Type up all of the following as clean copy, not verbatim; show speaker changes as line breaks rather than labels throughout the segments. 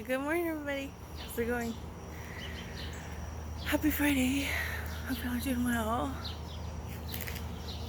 Good morning, everybody. How's it going? Happy Friday. Hope y'all are doing well.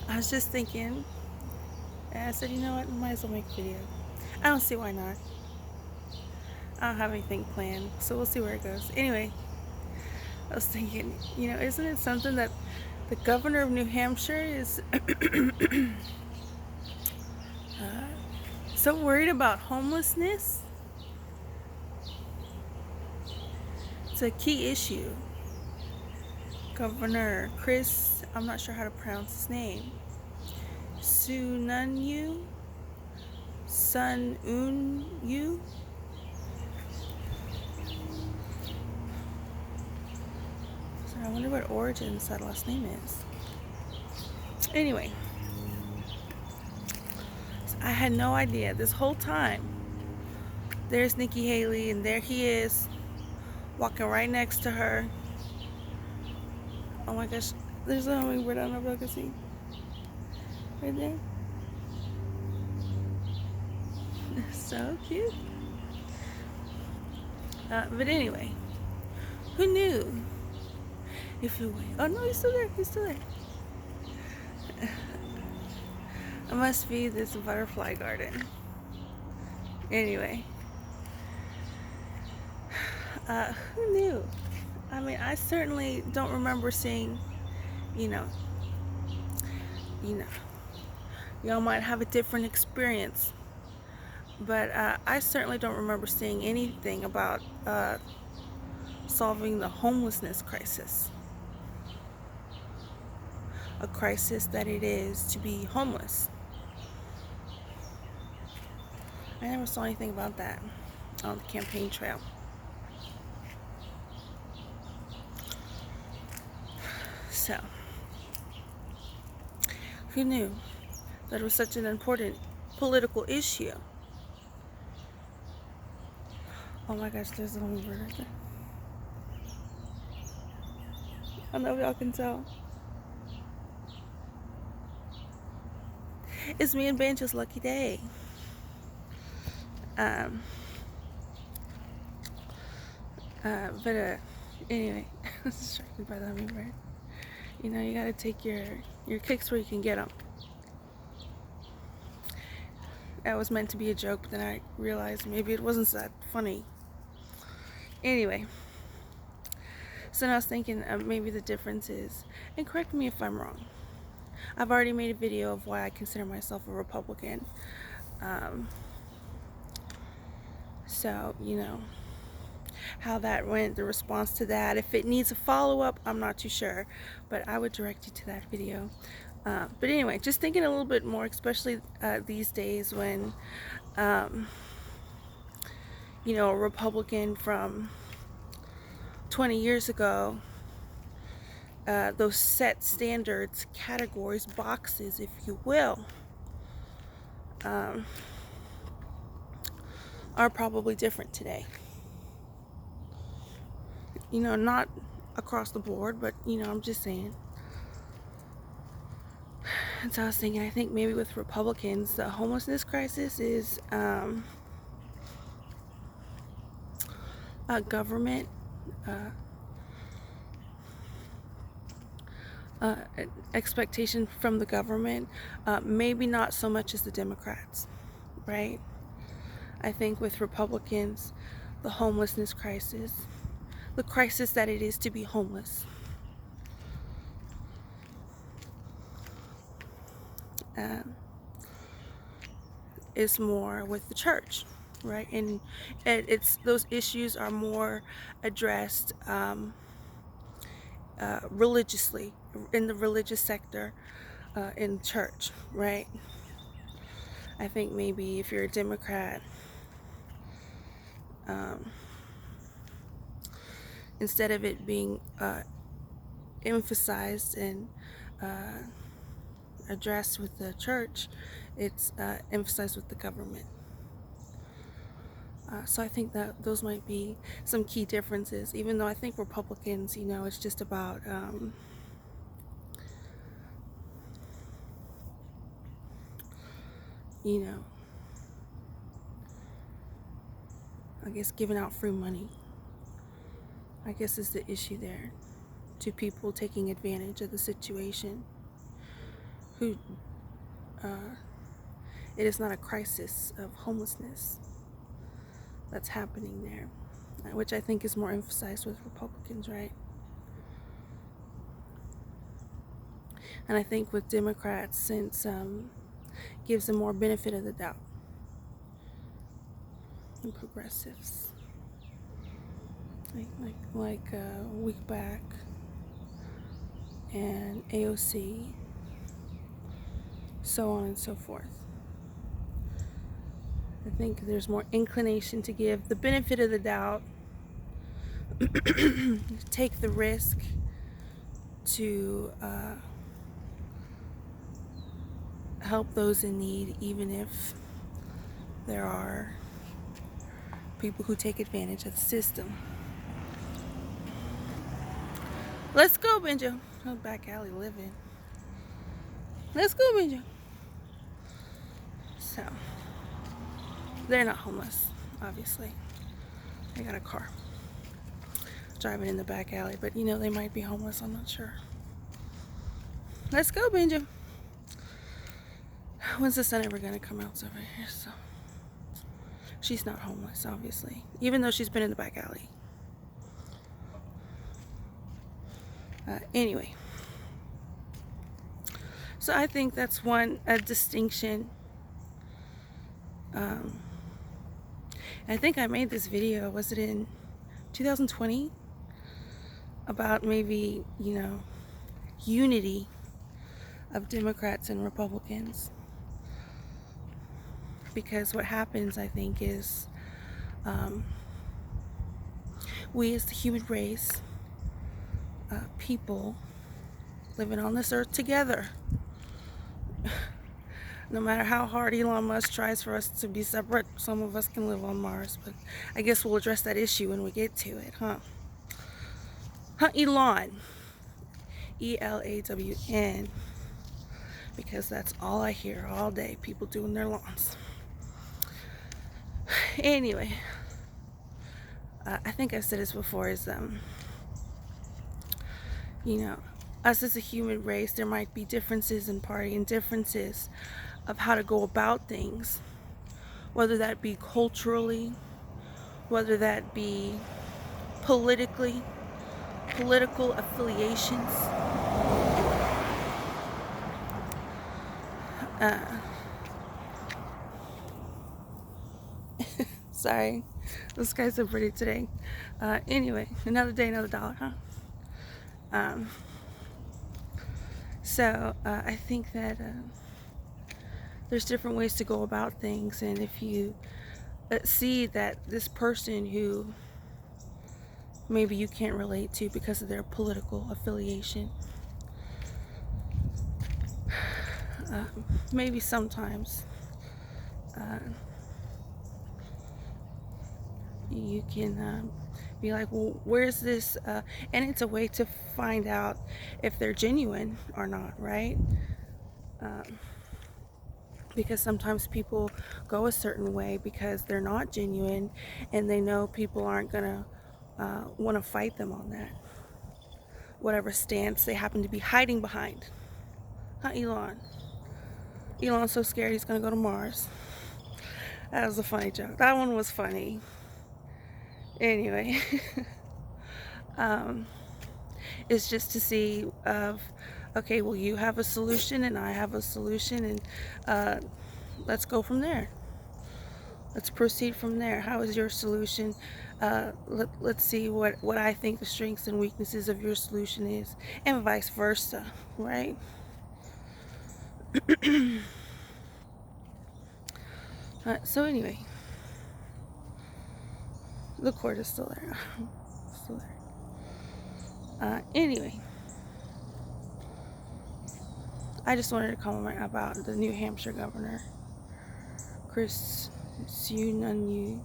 I was just thinking, and I said, you know what? I might as well make a video. I don't see why not. I don't have anything planned, so we'll see where it goes. Anyway, I was thinking, isn't it something that the governor of New Hampshire is so worried about homelessness? It's a key issue. Governor Chris, I'm not sure how to pronounce his name, Sununyu, Sun Un Yu. So I wonder what origins that last name is. Anyway, so I had no idea this whole time. There's Nikki Haley, and there he is, walking right next to her. Oh my gosh, there's a hummingbird. I don't know if y'all can see. Right there. So cute. But anyway, who knew? He flew away. Oh no, he's still there. He's still there. I must be this butterfly garden. Anyway, who knew? I mean, I certainly don't remember seeing, you know, you know, y'all might have a different experience, but I certainly don't remember seeing anything about solving the homelessness crisis. A crisis that it is to be homeless. I never saw anything about that on the campaign trail. So, who knew that it was such an important political issue? Oh my gosh, there's a hummingbird right there. I don't know if y'all can tell. It's me and Bench's lucky day. But anyway, I was distracted by the hummingbird. You gotta take your kicks where you can get them. That was meant to be a joke, but then I realized maybe it wasn't that funny. Anyway, so now I was thinking maybe the difference is, and correct me if I'm wrong, I've already made a video of why I consider myself a Republican. So, how that went, the response to that. If it needs a follow-up, I'm not too sure, but I would direct you to that video. But anyway, just thinking a little bit more, especially these days when, a Republican from 20 years ago, those set standards, categories, boxes, if you will, are probably different today. Not across the board, but I'm just saying. And so I was thinking, I think maybe with Republicans, the homelessness crisis is a government expectation from the government, maybe not so much as the Democrats, right? I think with Republicans, the homelessness crisis, the crisis that it is to be homeless, is more with the church, right? And it's those issues are more addressed religiously, in the religious sector, in church, right? I think maybe if you're a Democrat, instead of it being emphasized and addressed with the church, it's emphasized with the government. So I think that those might be some key differences, even though I think Republicans, it's just about I guess giving out free money, I guess, is the issue there, to people taking advantage of the situation, who it is not a crisis of homelessness that's happening there, which I think is more emphasized with Republicans, right? And I think with Democrats, since gives them more benefit of the doubt than progressives, like Weak Back and AOC, so on and so forth. I think there's more inclination to give the benefit of the doubt, take the risk to help those in need, even if there are people who take advantage of the system. Let's go, Benjo. Oh, back alley living. Let's go, Benjo. So, they're not homeless, obviously. They got a car driving in the back alley, but you know, they might be homeless, I'm not sure. Let's go, Benjo. When's the sun ever gonna come out over here? So she's not homeless, obviously, even though she's been in the back alley. Anyway, so I think that's a distinction. I think I made this video, was it in 2020, about maybe, you know, unity of Democrats and Republicans. Because what happens, I think, is we as the human race, people living on this earth together, no matter how hard Elon Musk tries for us to be separate, some of us can live on Mars, but I guess we'll address that issue when we get to it, huh? Elon. ELAWN. Because that's all I hear all day, people doing their lawns. Anyway, I think I've said this before, is, you know, us as a human race, there might be differences in party and differences of how to go about things, whether that be culturally, whether that be politically, political affiliations. Sorry, the skies are pretty today. Anyway, another day, another dollar, huh? So I think that there's different ways to go about things, and if you see that this person who maybe you can't relate to because of their political affiliation, maybe sometimes you can be like, well, where's this? And it's a way to find out if they're genuine or not, right? Because sometimes people go a certain way because they're not genuine, and they know people aren't gonna want to fight them on that, whatever stance they happen to be hiding behind. Huh, Elon? Elon's so scared he's gonna go to Mars. That was a funny joke. That one was funny. Anyway, it's just to see okay, well, you have a solution and I have a solution, and let's go from there. Let's proceed from there. How is your solution? Let's see what I think the strengths and weaknesses of your solution is, and vice versa, right? So anyway, the cord is still there. Still there. Anyway, I just wanted to comment about the New Hampshire governor, Chris Sununu.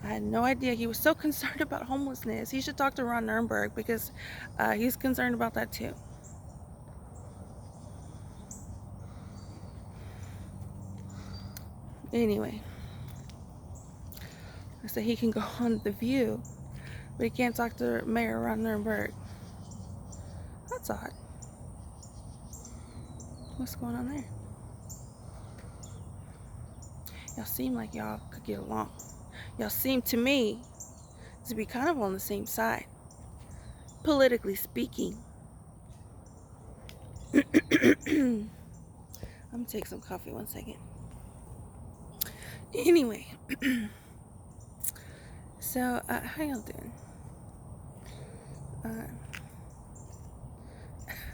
I had no idea he was so concerned about homelessness. He should talk to Ron Nirenberg, because he's concerned about that too. Anyway, So he can go on The View, but he can't talk to Mayor Ron Nirenberg. That's odd. What's going on there? Y'all seem like y'all could get along. Y'all seem to me to be kind of on the same side, politically speaking. I'm gonna take some coffee 1 second. Anyway, so how y'all doing?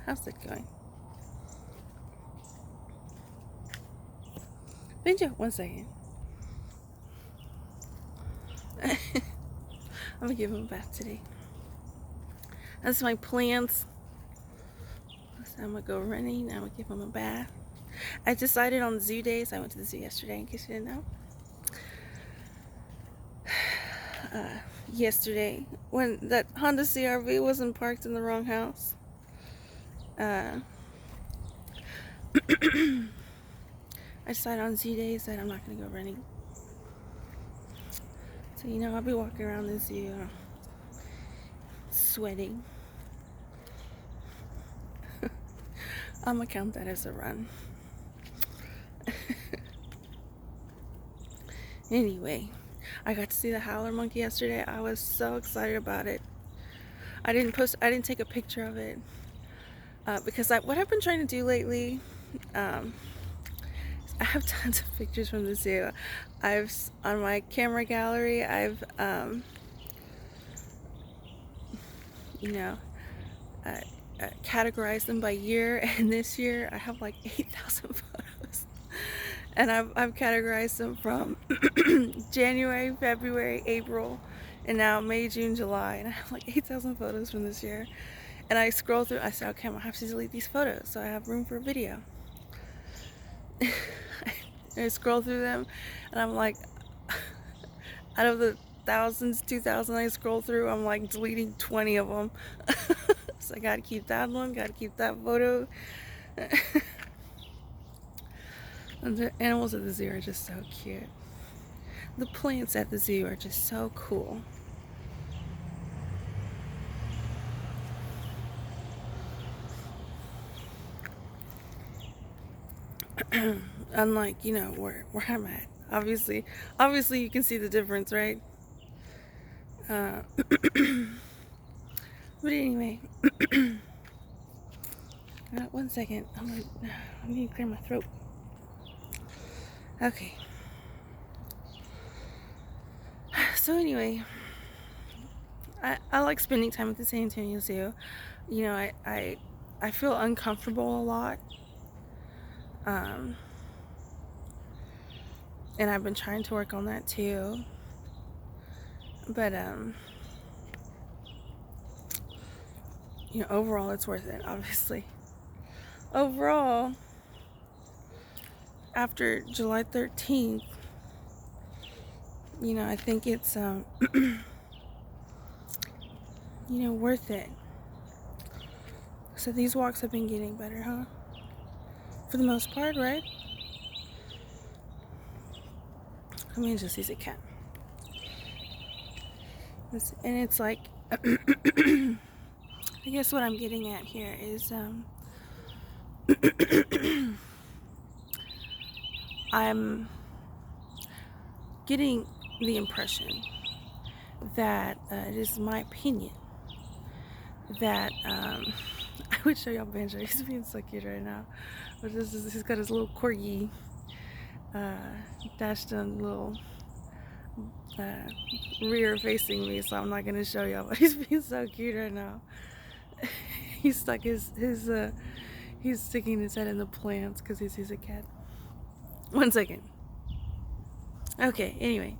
How's it going? Benja, 1 second. I'm gonna give him a bath today. That's my plans. So I'm gonna go running. I'm gonna give him a bath. I decided on zoo days. I went to the zoo yesterday, in case you didn't know. Yesterday, when that Honda CRV wasn't parked in the wrong house, I decided on zoo days that I'm not gonna go running. So I'll be walking around the zoo, sweating. I'm gonna count that as a run. Anyway, I got to see the howler monkey yesterday. I was so excited about it. I didn't take a picture of it because what I've been trying to do lately, I have tons of pictures from the zoo. On my camera gallery, I've categorized them by year, and this year I have like 8,000 photos. And I've categorized them from January, February, April, and now May, June, July. And I have like 8,000 photos from this year. And I scroll through, I said, okay, I'm gonna have to delete these photos so I have room for a video. I scroll through them, and I'm like, out of the thousands, 2,000 I scroll through, I'm like deleting 20 of them. So I gotta keep that one, gotta keep that photo. And the animals at the zoo are just so cute. The plants at the zoo are just so cool. Unlike, where I'm at. Obviously you can see the difference, right? But anyway, 1 second. I need to clear my throat. Okay. So anyway, I like spending time at the San Antonio Zoo. I feel uncomfortable a lot. And I've been trying to work on that too. But overall it's worth it, obviously. Overall, after July 13th, I think it's worth it. So these walks have been getting better, huh? For the most part, right? I mean, just he's a cat. And it's like, I guess what I'm getting at here is, I'm getting the impression that it is my opinion that I would show y'all Banjo. He's being so cute right now. But he's got his little corgi dashed on little rear facing me, so I'm not gonna show y'all, but he's being so cute right now. He's stuck he's sticking his head in the plants because he sees a cat. 1 second. Okay, anyway.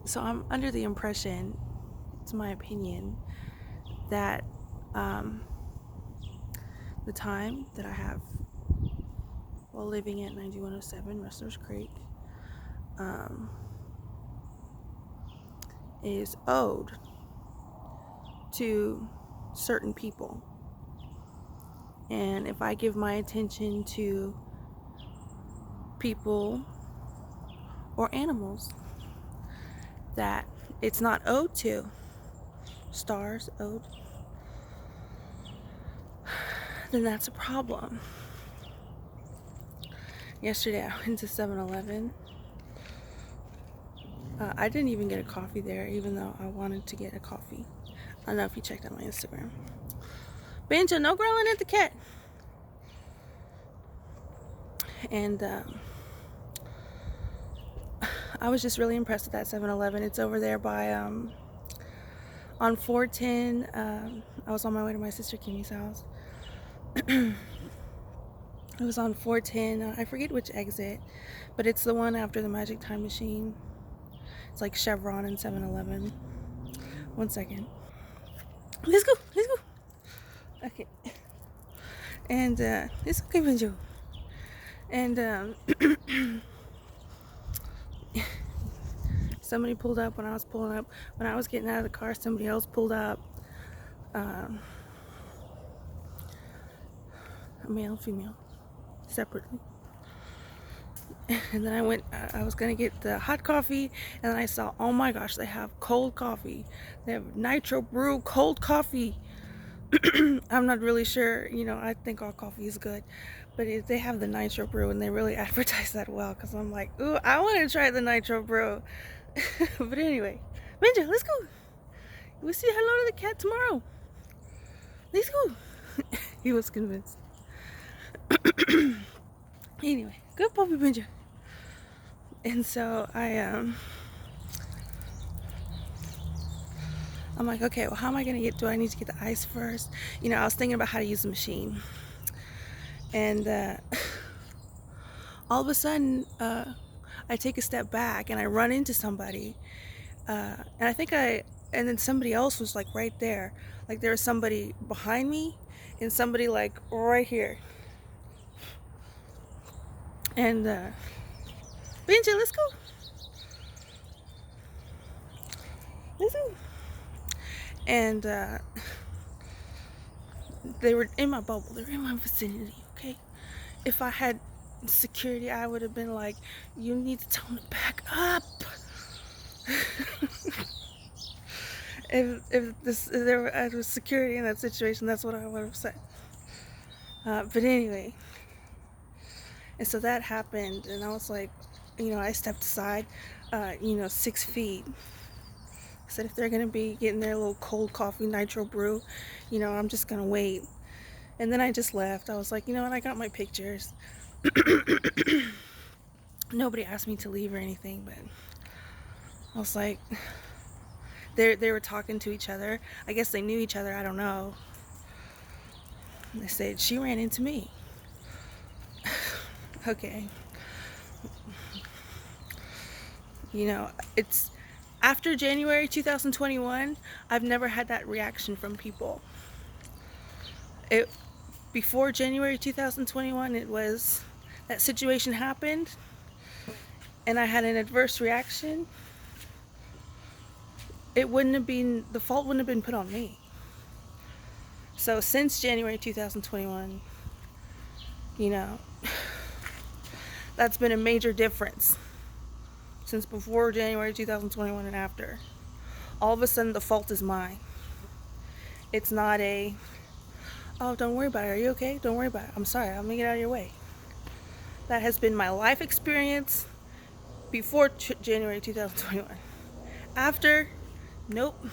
So I'm under the impression, it's my opinion, that the time that I have while living at 9107 Rustlers Creek is owed to certain people. And if I give my attention to people or animals that it's not owed to, stars owed, then that's a problem. Yesterday I went to 7-Eleven. I didn't even get a coffee there, even though I wanted to get a coffee. I don't know if you checked out my Instagram. Benja, no growling at the cat. And I was just really impressed with that 7-Eleven. It's over there by on 410. I was on my way to my sister Kimmy's house. It was on 410. I forget which exit, but it's the one after the Magic Time Machine. It's like Chevron and 7-Eleven. 1 second. Let's go. Let's go. Okay. And it's okay, Benjo. And somebody pulled up when I was pulling up. When I was getting out of the car, somebody else pulled up. A male, female, separately. And then I was gonna get the hot coffee, and then I saw, oh my gosh, they have cold coffee. They have nitro brew cold coffee. I'm not really sure, I think all coffee is good, but they have the nitro brew, and they really advertise that well, because I'm like, ooh, I want to try the nitro brew. But anyway, Benja, let's go. We'll say hello to the cat tomorrow. Let's go. He was convinced. Anyway, good puppy, Benja. And so I'm like, okay, well, how am I gonna do I need to get the ice first? I was thinking about how to use the machine, and all of a sudden I take a step back and I run into somebody, and then somebody else was like right there, like there was somebody behind me and somebody like right here. And Benja, let's go. Let's go. And they were in my bubble. They were in my vicinity, okay? If I had security, I would have been like, you need to tone it back up. if there was security in that situation, that's what I would have said. But anyway, and so that happened, and I was like, I stepped aside, 6 feet. I said, if they're gonna be getting their little cold coffee nitro brew, I'm just gonna wait. And then I just left. I was like, you know what, I got my pictures. Nobody asked me to leave or anything, but I was like, they were talking to each other. I guess they knew each other, I don't know. They said, she ran into me. Okay. It's after January 2021, I've never had that reaction from people. Before January 2021, it was that situation happened and I had an adverse reaction. The fault wouldn't have been put on me. So since January 2021, that's been a major difference. Since before January 2021 and after, all of a sudden the fault is mine. It's not oh, don't worry about it. Are you okay? Don't worry about it. I'm sorry. I'm gonna get out of your way. That has been my life experience before January 2021. After, nope.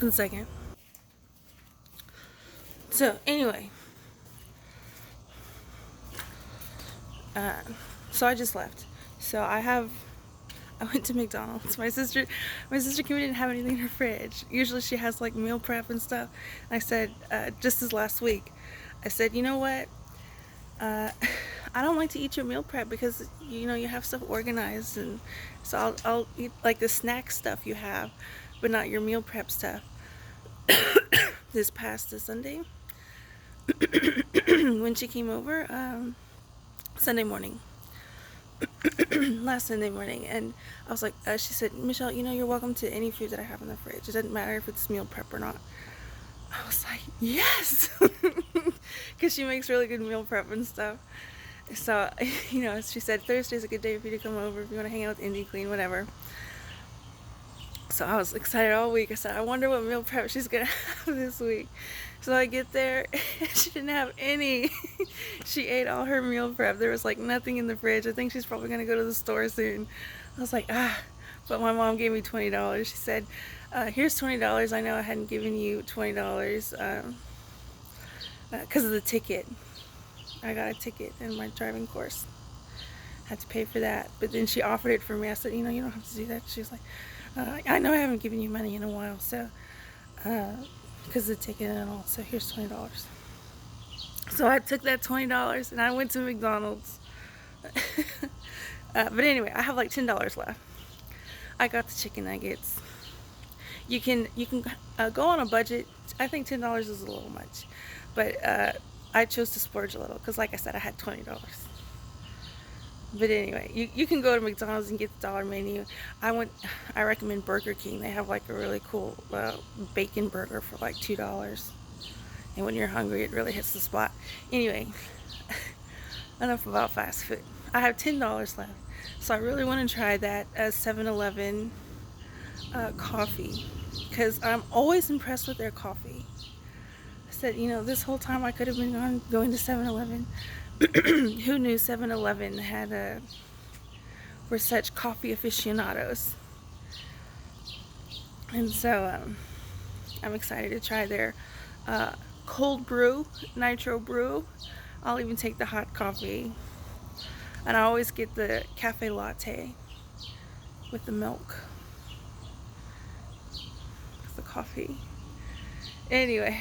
1 second. So anyway, so I just left. So I went to McDonald's. My sister Kimmy didn't have anything in her fridge. Usually she has like meal prep and stuff. And I said, just this last week, I said, you know what? I don't like to eat your meal prep because you have stuff organized, and so I'll eat like the snack stuff you have, but not your meal prep stuff. This past Sunday, when she came over, Sunday morning. Last Sunday morning, and I was like, she said, Michelle, you're welcome to any food that I have in the fridge. It doesn't matter if it's meal prep or not. I was like, yes. because she makes really good meal prep and stuff. So, you know, she said Thursday's a good day for you to come over if you want to hang out with Indie Queen, whatever. So I was excited all week. I said, I wonder what meal prep she's gonna have this week. So I get there, and she didn't have any. She ate all her meal prep. There was like nothing in the fridge. I think she's probably gonna go to the store soon. I was like, but my mom gave me $20. She said, here's $20. I know I hadn't given you $20 because of the ticket. I got a ticket in my driving course. Had to pay for that. But then she offered it for me. I said, you know, you don't have to do that. She was like, I know I haven't given you money in a while, so because of the ticket and all, so here's $20. So I took that $20 and I went to McDonald's. But anyway, I have like $10 left. I got the chicken nuggets. You can go on a budget. I think $10 is a little much, but I chose to splurge a little because, like I said, I had $20. But anyway, you can go to McDonald's and get the dollar menu. I recommend Burger King. They have like a really cool bacon burger for like $2. And when you're hungry, it really hits the spot. Anyway, enough about fast food. I have $10 left. So I really want to try that 7-Eleven coffee, because I'm always impressed with their coffee. I said, you know, this whole time I could have been going to 7-Eleven. Who knew 7-Eleven were such coffee aficionados? And so I'm excited to try their cold brew, nitro brew. I'll even take the hot coffee. And I always get the cafe latte with the milk. The coffee. Anyway.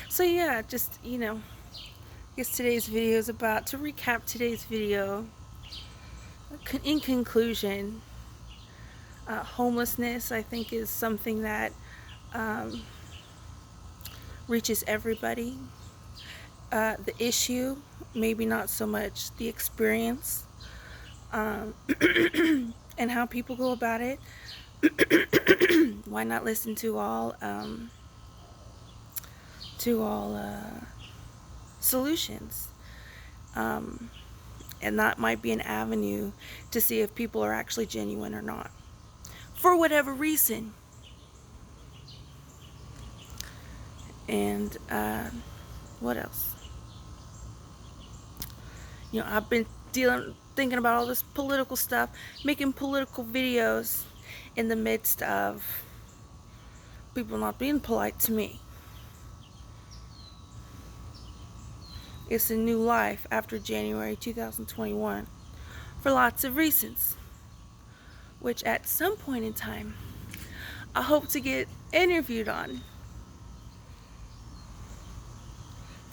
So yeah, just, you know, I guess today's video is about, to recap today's video, in conclusion, homelessness, I think, is something that reaches everybody. The issue, maybe not so much the experience, and how people go about it. Why not listen to all solutions, and that might be an avenue to see if people are actually genuine or not, for whatever reason. And what else? You know, I've been thinking about all this political stuff, making political videos in the midst of people not being polite to me. It's a new life after January 2021 for lots of reasons, which at some point in time I hope to get interviewed on,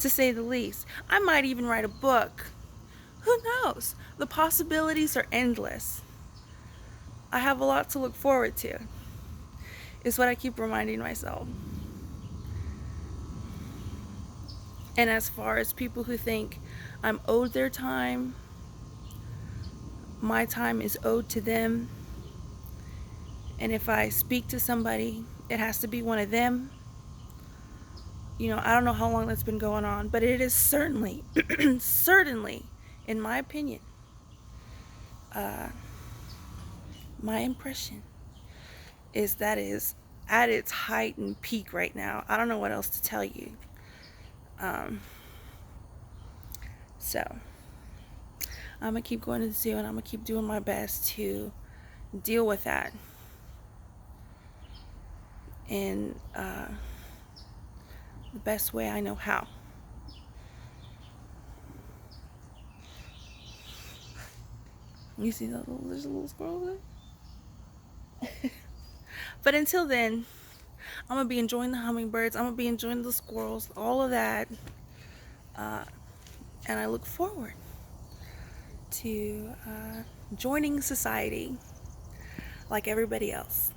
to say the least. I might even write a book. Who knows? The possibilities are endless. I have a lot to look forward to, is what I keep reminding myself. And as far as people who think I'm owed their time, my time is owed to them. And if I speak to somebody, it has to be one of them. You know, I don't know how long that's been going on, but it is certainly, certainly, in my opinion, my impression is that is at its height and peak right now. I don't know what else to tell you. So I'm gonna keep going to the zoo, and I'm gonna keep doing my best to deal with that in the best way I know how. You see that there's a little squirrel there? But until then, I'm gonna be enjoying the hummingbirds, I'm gonna be enjoying the squirrels, all of that, and I look forward to joining society like everybody else.